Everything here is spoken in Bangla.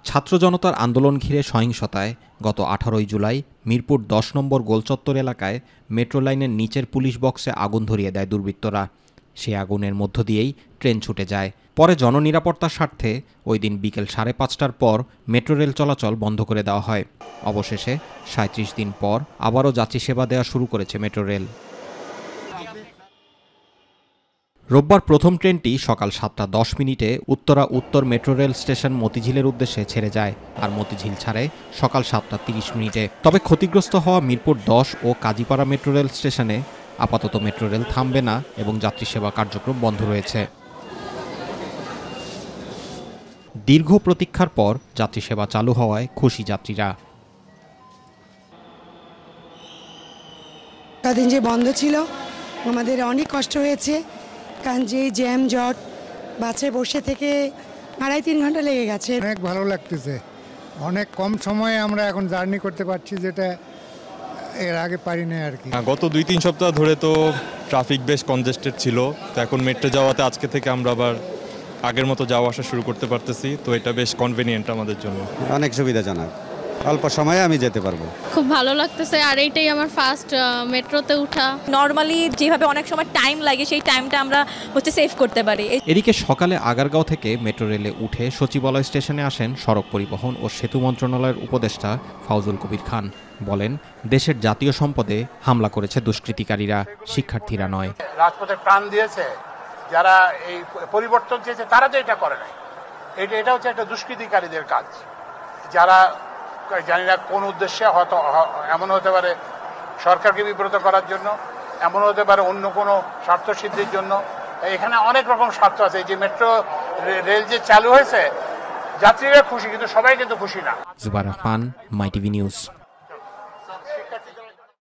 ছাত্র জনতার আন্দোলন ঘিরে সহিংসতায় গত 18 জুলাই মিরপুর 10 নম্বর গোলচত্বর এলাকায় মেট্রো লাইনের নিচের পুলিশ বক্সে আগুন ধরিয়ে দেয় দুর্বৃত্তরা। সেই আগুনের মধ্য দিয়েই ট্রেন ছুটে যায়। পরে জননিরাপত্তার স্বার্থে ওই দিন বিকেল 5:30টার পর মেট্রো রেল চলাচল বন্ধ করে দেওয়া হয়। অবশেষে 37 দিন পর আবারও যাত্রী সেবা দেওয়া শুরু করেছে মেট্রো রেল। রোববার প্রথম ট্রেনটি সকাল 7:10 উত্তরা উত্তর মেট্রো রেল স্টেশন মতিঝিলের উদ্দেশ্যে ছেড়ে যায়, আর মতিঝিল ছাড়ে সকাল 7:30। তবে ক্ষতিগ্রস্ত হওয়া মিরপুর 10 ও কাজীপাড়া মেট্রো রেল স্টেশনে আপাতত মেট্রো রেল থামবে না এবং যাত্রী সেবা কার্যক্রম বন্ধ রয়েছে। দীর্ঘ প্রতীক্ষার পর যাত্রী সেবা চালু হওয়ায় খুশি যাত্রীরা। কদিন যে বন্ধ ছিল আমাদের অনেক কষ্ট হয়েছে, কারণ যে জ্যাম জট বাসে বসে থেকে 2.5-3 ঘন্টা লেগে গেছে। অনেক ভালো লাগতেছে, অনেক কম সময়ে আমরা এখন জার্নি করতে পারছি, যেটা এর আগে পারি না আর কি। গত 2-3 সপ্তাহ ধরে তো ট্রাফিক বেশ কনজেস্টেড ছিল, তো এখন মেট্রো যাওয়াতে আজকে থেকে আমরা আবার আগের মতো যাওয়া আসা শুরু করতে পারতেছি, তো এটা বেশ কনভেনিয়েন্ট আমাদের জন্য। অনেক সুবিধাজনক, অল্প সময়ে আমি যেতে পারবো। খুব ভালো লাগতেছে, আর এইটাই আমার ফার্স্ট মেট্রোতে ওঠা। নর্মালি যেভাবে অনেক সময় টাইম লাগে সেই টাইমটা আমরা সেভ করতে পারি। এদিকে সকালে আগারগাঁও থেকে মেট্রো রেলে উঠে সচিবালয় স্টেশনে আসেন সড়ক পরিবহন ও সেতু মন্ত্রণালয়ের উপদেষ্টা ফাউজুল কবির খান। বলেন, দেশের জাতীয় সম্পদে হামলা করেছে দুষ্কৃতিকারীরা, শিক্ষার্থীরা নয়। রাজপথে প্রাণ দিয়েছে যারা, এই পরিবর্তন চেয়েছে তারা তো এটা করে নাই। এটা হচ্ছে একটা দুষ্কৃতিকারীদের কাজ, যারা জানি না কোন উদ্দেশ্যে, হয়তো এমন হতে পারে সরকারকে বিব্রত করার জন্য, এমন হতে পারে অন্য কোনো স্বার্থ সিদ্ধির জন্য। এখানে অনেক রকম স্বার্থ আছে। যে মেট্রো রেল যে চালু হয়েছে, যাত্রীরা খুশি, কিন্তু সবাই কিন্তু খুশি না। জুবাইর রহমান, মাই টিভি নিউজ।